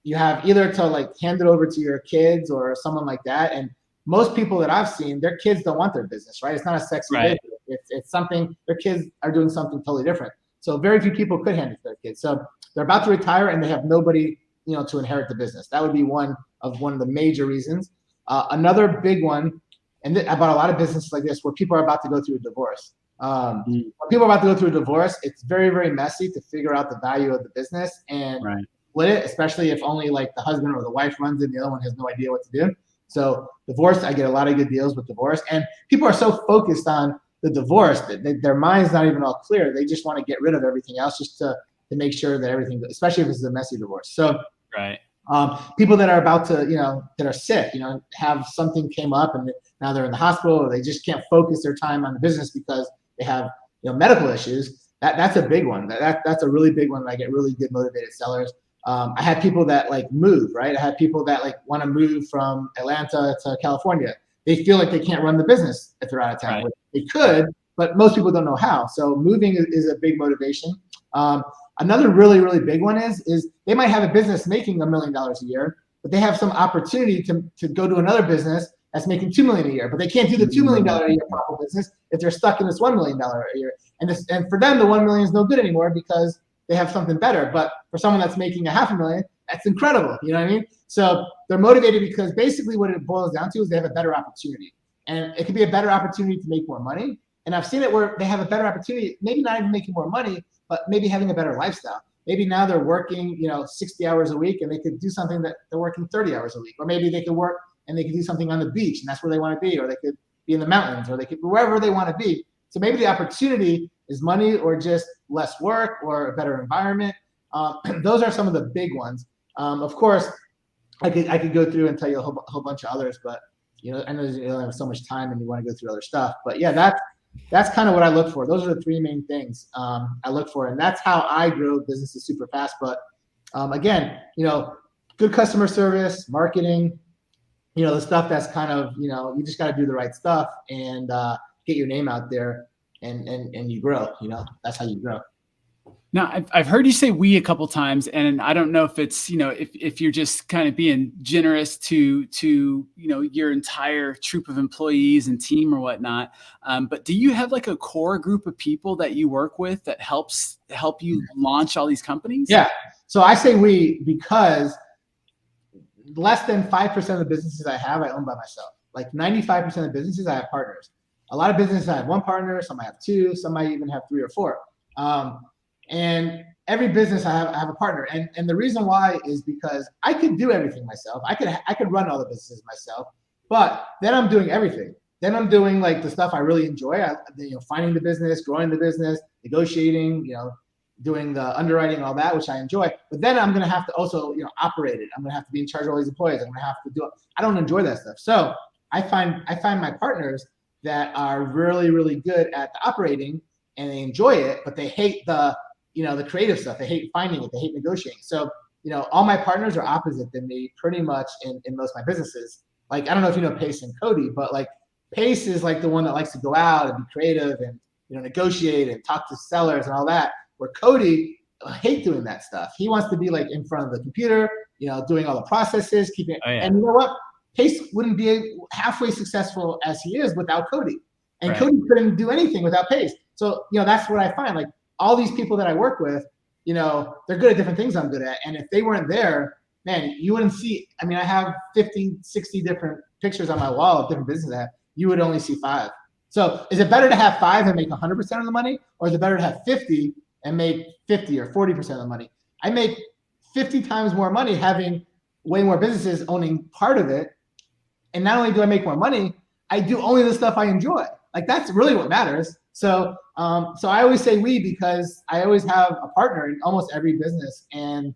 You have either to like hand it over to your kids or someone like that. And most people that I've seen, their kids don't want their business, right? It's not a sexy business. It's something, their kids are doing something totally different. So very few people could hand it to their kids. So they're about to retire and they have nobody, to inherit the business. That would be one of the major reasons. Another big one, and about a lot of businesses like this, where people are about to go through a divorce. When people are about to go through a divorce, it's very, very messy to figure out the value of the business and split it, especially if only like the husband or the wife runs it and the other one has no idea what to do. So divorce, I get a lot of good deals with divorce. And people are so focused on the divorce that their mind's not even all clear. They just want to get rid of everything else just to make sure that everything, especially if it's a messy divorce. So people that are about to, that are sick, have something came up and now they're in the hospital, or they just can't focus their time on the business because they have, medical issues. That's a big one. That's a really big one. I get really good motivated sellers. I had people that like move, right? I had people that like want to move from Atlanta to California. They feel like they can't run the business if they're out of town. They could, but most people don't know how. So moving is a big motivation. Another really, really big one is they might have a business making $1 million a year, but they have some opportunity to go to another business that's making $2 million a year, but they can't do the $2 million a year profitable business if they're stuck in this $1 million a year. And for them, the 1 million is no good anymore because they have something better. But for someone that's making $500,000, that's incredible. You know what I mean? So they're motivated because basically what it boils down to is they have a better opportunity, and it could be a better opportunity to make more money. And I've seen it where they have a better opportunity, maybe not even making more money, but maybe having a better lifestyle. Maybe now they're working, 60 hours a week, and they could do something that they're working 30 hours a week. Or maybe they could work and they could do something on the beach, and that's where they want to be. Or they could be in the mountains, or they could wherever they want to be. So maybe the opportunity is money, or just less work, or a better environment. Those are some of the big ones. Of course, I could go through and tell you a whole bunch of others, but I know you only have so much time and you want to go through other stuff. But yeah, that's kind of what I look for. Those are the 3 main things I look for, and that's how I grow businesses super fast. But again, good customer service, marketing, the stuff that's kind of, you just got to do the right stuff and get your name out there, and you grow. That's how you grow.
Now, I've heard you say "we" a couple times, and I don't know if it's, if you're just kind of being generous to your entire troop of employees and team or whatnot. But do you have like a core group of people that you work with that help you launch all these companies?
Yeah. So I say we because less than 5% of the businesses I have, I own by myself. Like 95% of businesses, I have partners. A lot of businesses, I have one partner. Some I have two. Some might even have three or four. And every business I have a partner. And the reason why is because I could do everything myself. I could run all the businesses myself, but then I'm doing everything. Then I'm doing like the stuff I really enjoy. Finding the business, growing the business, negotiating, doing the underwriting, all that, which I enjoy. But then I'm gonna have to also, operate it. I'm gonna have to be in charge of all these employees. I'm gonna have to do it. I don't enjoy that stuff. So I find my partners that are really, really good at the operating and they enjoy it, but they hate the creative stuff. They hate finding it. They hate negotiating. So, all my partners are opposite than me pretty much in most of my businesses. Like, I don't know if you know Pace and Cody, but like Pace is like the one that likes to go out and be creative and, negotiate and talk to sellers and all that. Where Cody hate doing that stuff. He wants to be like in front of the computer, doing all the processes, keeping it. Oh, yeah. And you know what? Pace wouldn't be halfway successful as he is without Cody. And right. Cody couldn't do anything without Pace. So, that's what I find. Like, all these people that I work with, they're good at different things I'm good at. And if they weren't there, man, you wouldn't see. I mean, I have 50, 60 different pictures on my wall of different businesses I have. You would only see 5. So is it better to have 5 and make 100% of the money? Or is it better to have 50 and make 50 or 40% of the money? I make 50 times more money having way more businesses owning part of it. And not only do I make more money, I do only the stuff I enjoy. Like, that's really what matters. So I always say we because I always have a partner in almost every business. And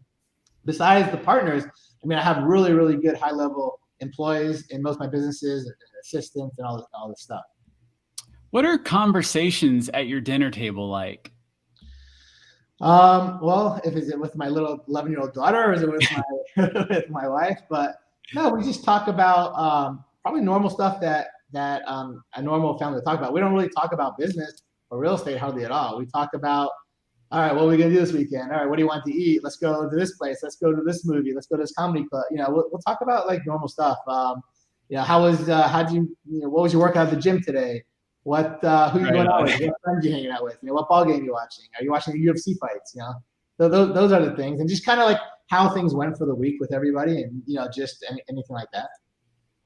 besides the partners, I mean, I have really, really good high-level employees in most of my businesses, assistants, and all this stuff.
What are conversations at your dinner table like?
Well, is it with my little 11-year-old daughter or is it with with my wife? But no, we just talk about probably normal stuff that a normal family would talk about. We don't really talk about business or real estate hardly at all. We talk about, all right, what are we gonna do this weekend? All right, what do you want to eat? Let's go to this place. Let's go to this movie. Let's go to this comedy club. We'll talk about like normal stuff. What was your workout at the gym today? Who you going out with? What friends you hanging out with? What ball game you watching? Are you watching the UFC fights? Those are the things, and just kind of like how things went for the week with everybody, and just anything like that.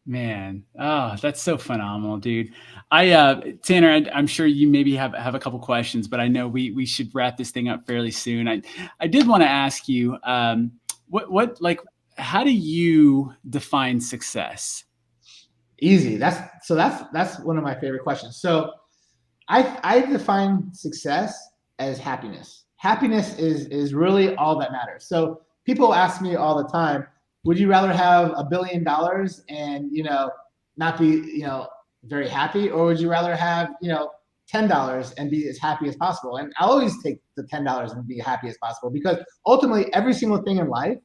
Man, oh, that's so phenomenal, dude. Tanner, I'm sure you maybe have a couple questions, but I know we should wrap this thing up fairly soon. I did want to ask you, how do you define success?
Easy. That's one of my favorite questions. So I define success as happiness. Happiness is really all that matters. So people ask me all the time, would you rather have $1 billion and not be very happy, or would you rather have $10 and be as happy as possible? And I always take the $10 and be happy as possible, because ultimately every single thing in life,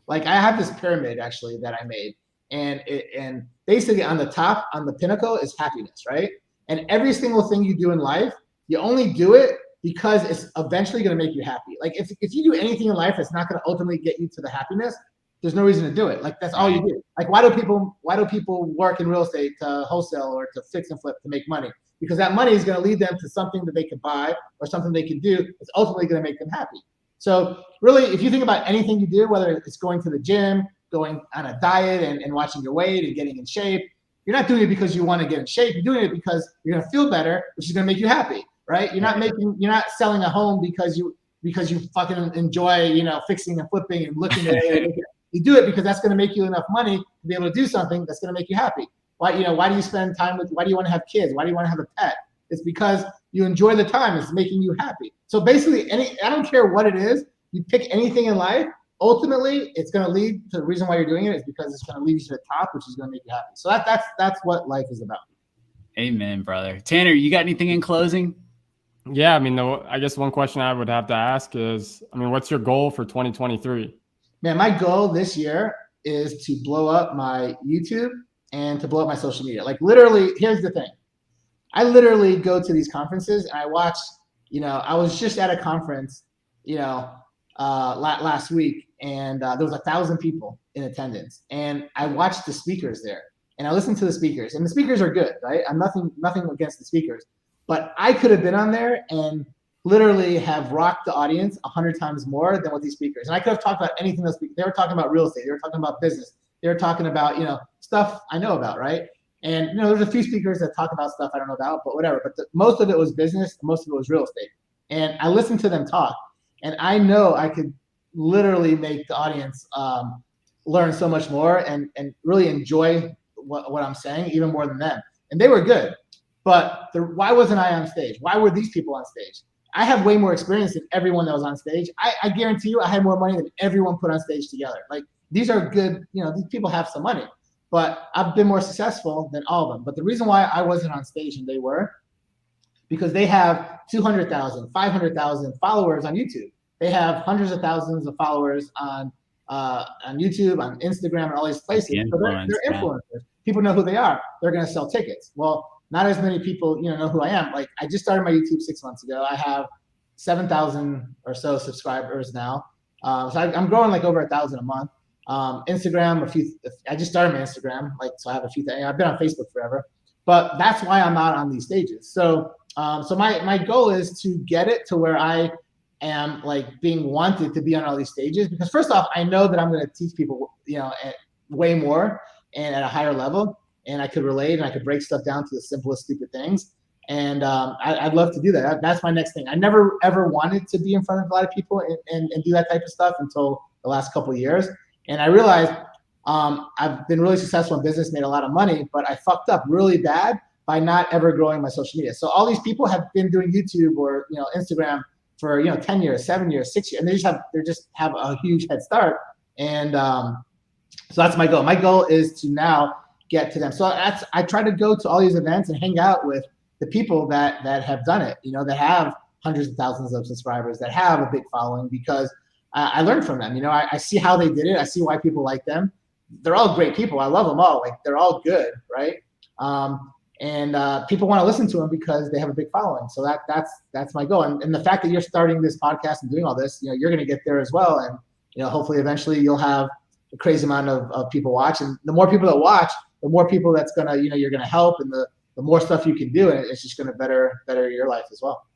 like I have this pyramid actually that I made, and basically on the top, on the pinnacle, is happiness, right? And every single thing you do in life, you only do it because it's eventually going to make you happy. Like if you do anything in life that's not going to ultimately get you to the happiness, there's no reason to do it. Like that's all you do. Like why do people work in real estate to wholesale or to fix and flip to make money? Because that money is going to lead them to something that they can buy or something they can do that's ultimately going to make them happy. So really, if you think about anything you do, whether it's going to the gym, going on a diet and watching your weight and getting in shape, you're not doing it because you want to get in shape. You're doing it because you're going to feel better, which is going to make you happy, right? You're not selling a home because you fucking enjoy, fixing and flipping and looking at it. You do it because that's going to make you enough money to be able to do something that's going to make you happy. Why do you spend time why do you want to have kids? Why do you want to have a pet? It's because you enjoy the time. It's making you happy. So basically, I don't care what it is. You pick anything in life. Ultimately, it's going to lead to the reason why you're doing it is because it's going to lead you to the top, which is going to make you happy. So that's what life is about.
Amen, brother. Tanner, you got anything in closing?
Yeah, I mean, I guess one question I would have to ask is, what's your goal for 2023?
Man, my goal this year is to blow up my YouTube and to blow up my social media. Like literally, here's the thing. I literally go to these conferences and I watch, I was just at a conference last week, and there was 1,000 people in attendance, and I watched the speakers there, and I listened to the speakers, and the speakers are good, right? I'm nothing against the speakers, but I could have been on there and literally have rocked the audience 100 times more than what these speakers. And I could have talked about anything else. They were talking about real estate. They were talking about business. They were talking about, stuff I know about, right? And, there's a few speakers that talk about stuff I don't know about, but whatever. But most of it was business. Most of it was real estate. And I listened to them talk. And I know I could literally make the audience learn so much more and really enjoy what I'm saying even more than them. And they were good. But why wasn't I on stage? Why were these people on stage? I have way more experience than everyone that was on stage. I guarantee you I had more money than everyone put on stage together. Like, these are good, these people have some money, but I've been more successful than all of them. But the reason why I wasn't on stage and they were, because they have 200,000, 500,000 followers on YouTube. They have hundreds of thousands of followers on YouTube, on Instagram, and all these places. So they're influencers. People know who they are. They're going to sell tickets. Well, not as many people, know who I am. Like, I just started my YouTube 6 months ago. I have 7,000 or so subscribers now. So I'm growing like over 1,000 a month. Instagram, I just started my Instagram. So I have a few things. I've been on Facebook forever, but that's why I'm not on these stages. So my goal is to get it to where I am like being wanted to be on all these stages, because first off, I know that I'm going to teach people, way more and at a higher level. And I could relate and I could break stuff down to the simplest, stupid things. And I'd love to do that. That's my next thing. I never, ever wanted to be in front of a lot of people and do that type of stuff until the last couple of years. And I realized I've been really successful in business, made a lot of money, but I fucked up really bad by not ever growing my social media. So all these people have been doing YouTube or Instagram for 10 years, 7 years, 6 years, and they just have a huge head start. And so that's my goal. My goal is to now get to them. So I try to go to all these events and hang out with the people that have done it, that have hundreds of thousands of subscribers, that have a big following, because I learned from them. I see how they did it. I see why people like them. They're all great people. I love them all. Like, they're all good, right? And people want to listen to them because they have a big following. So that's my goal. And the fact that you're starting this podcast and doing all this, you're going to get there as well. And hopefully eventually you'll have a crazy amount of people watch. And the more people that watch, the more people that's gonna, you're gonna help, and the more stuff you can do, and it's just gonna better your life as well.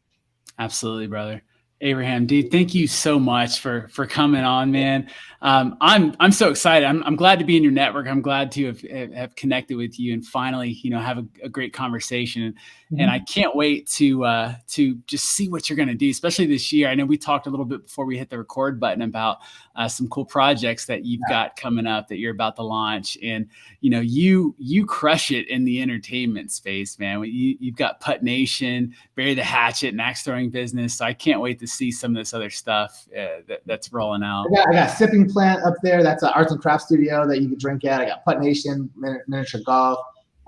Absolutely, brother. Abraham, dude, thank you so much for coming on, man. I'm so excited. I'm glad to be in your network. I'm glad to have connected with you and finally, have a great conversation. Mm-hmm. And I can't wait to just see what you're going to do, especially this year. I know we talked a little bit before we hit the record button about some cool projects that you've got coming up that you're about to launch. And, you crush it in the entertainment space, man. You've got Putt Nation, Bury the Hatchet, and Axe Throwing Business. So I can't wait to see some of this other stuff that's rolling out.
I got Sipping Plant up there. That's an arts and crafts studio that you can drink at. I got Putt Nation, miniature golf.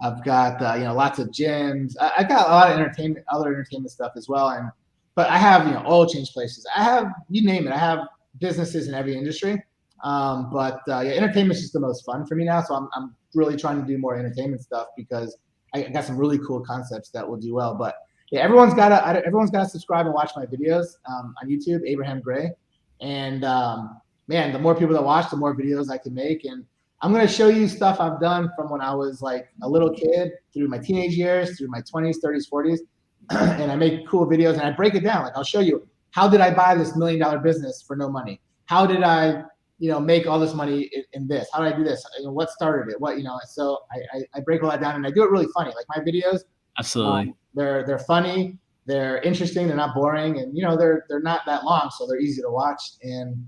I've got lots of gyms. I got a lot of other entertainment stuff as well. But I have oil change places. I have, you name it. I have businesses in every industry. But entertainment's just the most fun for me now. So I'm really trying to do more entertainment stuff because I got some really cool concepts that will do well. But yeah, everyone's gotta subscribe and watch my videos on YouTube, Abraham Gray. And man, the more people that watch, the more videos I can make. And I'm gonna show you stuff I've done from when I was like a little kid through my teenage years, through my 20s, 30s, 40s. And I make cool videos and I break it down. Like, I'll show you, how did I buy this $1 million business for no money? How did I, make all this money in this? How did I do this? What started it? So I break all that down and I do it really funny. Like, my videos,
absolutely.
They're funny, they're interesting, they're not boring, and they're not that long, so they're easy to watch. And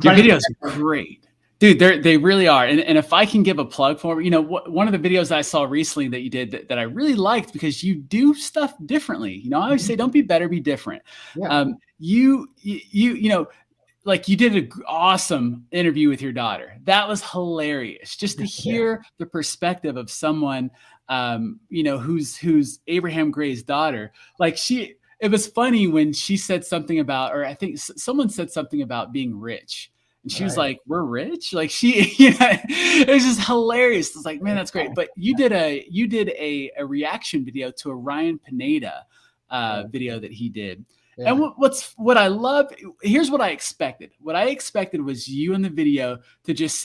your videos are great. Dude, they really are. And if I can give a plug for, one of the videos I saw recently that you did that I really liked, because you do stuff differently. I always say, don't be better, be different. Yeah. Like, you did an awesome interview with your daughter. That was hilarious. Just to hear the perspective of someone, who's Abraham Gray's daughter. Like, it was funny when she said something about, or I think someone said something about being rich. And she was like, "We're rich." Like, it was just hilarious. It's like, man, that's great. But you did a reaction video to a Ryan Pineda video that he did.
Yeah.
And what I love, here's what I expected. What I expected was you in the video to just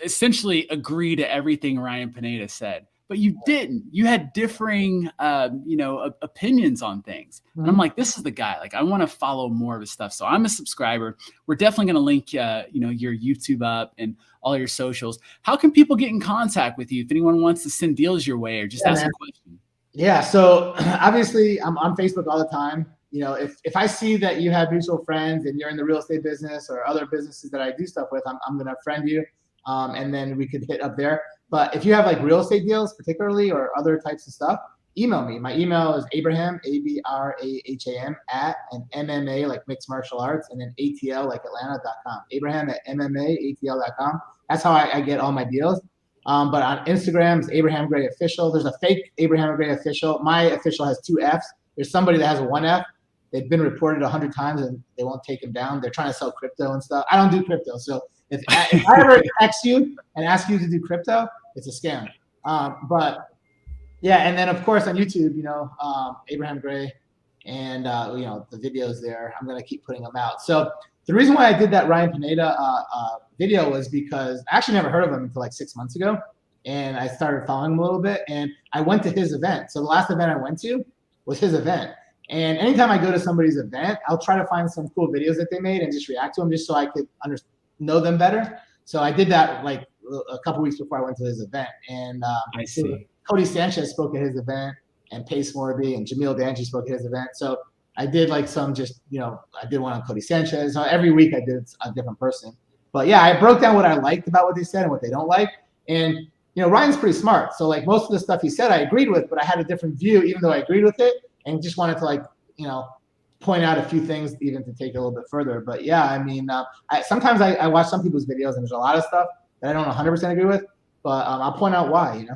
essentially agree to everything Ryan Pineda said, but you didn't. You had differing, opinions on things. And I'm like, this is the guy. Like, I want to follow more of his stuff. So I'm a subscriber. We're definitely going to link, your YouTube up and all your socials. How can people get in contact with you if anyone wants to send deals your way or just ask a question?
Yeah. So obviously I'm on Facebook all the time. If I see that you have mutual friends and you're in the real estate business or other businesses that I do stuff with, I'm going to friend you. And then we could hit up there. But if you have like real estate deals particularly or other types of stuff, email me. My email is Abraham, ABRAHAM @ and MMA like mixed martial arts and then ATL like Atlanta.com. Abraham @ MMAATL.com. That's how I get all my deals. But on Instagram, it's Abraham Gray Official. There's a fake Abraham Gray Official. My official has 2 Fs. There's somebody that has a 1 F. They've been reported 100 times and they won't take them down. They're trying to sell crypto and stuff. I don't do crypto. So if I ever text you and ask you to do crypto, it's a scam. But yeah, and then of course on YouTube, Abraham Gray and, the videos there, I'm going to keep putting them out. So the reason why I did that Ryan Pineda video was because I actually never heard of him until like 6 months ago. And I started following him a little bit and I went to his event. So the last event I went to was his event. And anytime I go to somebody's event, I'll try to find some cool videos that they made and just react to them just so I could know them better. So I did that like a couple weeks before I went to his event. And
I see.
Cody Sanchez spoke at his event and Pace Morby and Jamil Danji spoke at his event. So I did like some I did one on Cody Sanchez. So every week I did a different person. But yeah, I broke down what I liked about what they said and what they don't like. And, Ryan's pretty smart. So like most of the stuff he said I agreed with, but I had a different view even though I agreed with it and just wanted to point out a few things even to take it a little bit further. But yeah, I mean, sometimes I watch some people's videos and there's a lot of stuff that I don't 100% agree with, but I'll point out why,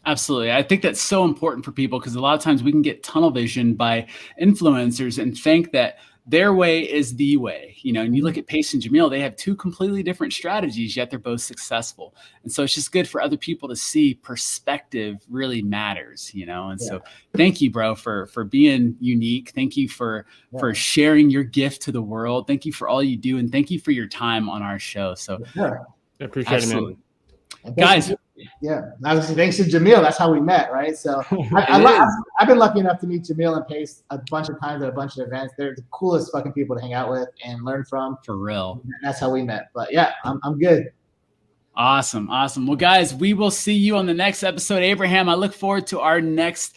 Absolutely. I think that's so important for people because a lot of times we can get tunnel vision by influencers and think that their way is the way, and you look at Pace and Jamil, they have 2 completely different strategies, yet they're both successful. And so it's just good for other people to see perspective really matters, and so thank you, bro, for being unique. Thank you for sharing your gift to the world. Thank you for all you do. And thank you for your time on our show. So
I appreciate it, man.
Guys.
Yeah, obviously thanks to Jamil, that's how we met, right? So I've been lucky enough to meet Jamil and Pace a bunch of times at a bunch of events. They're the coolest fucking people to hang out with and learn from.
For real.
That's how we met. But yeah, I'm good.
Awesome. Well, guys, we will see you on the next episode. Abraham, I look forward to our next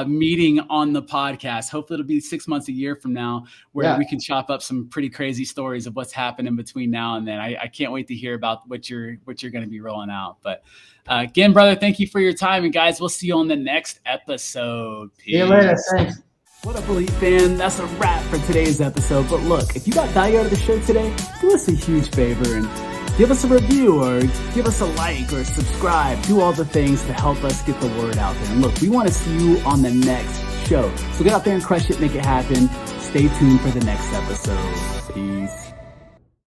meeting on the podcast. Hopefully it'll be 6 months, a year from now where we can chop up some pretty crazy stories of what's happened in between now and then. I can't wait to hear about what you're going to be rolling out. But again, brother, thank you for your time. And guys, we'll see you on the next episode. Peace.
See you later. Thanks.
What up, Elite fan? That's a wrap for today's episode. But look, if you got value out of the show today, do us a huge favor and give us a review or give us a like or subscribe. Do all the things to help us get the word out there. And look, we want to see you on the next show. So get out there and crush it, make it happen. Stay tuned for the next episode. Peace.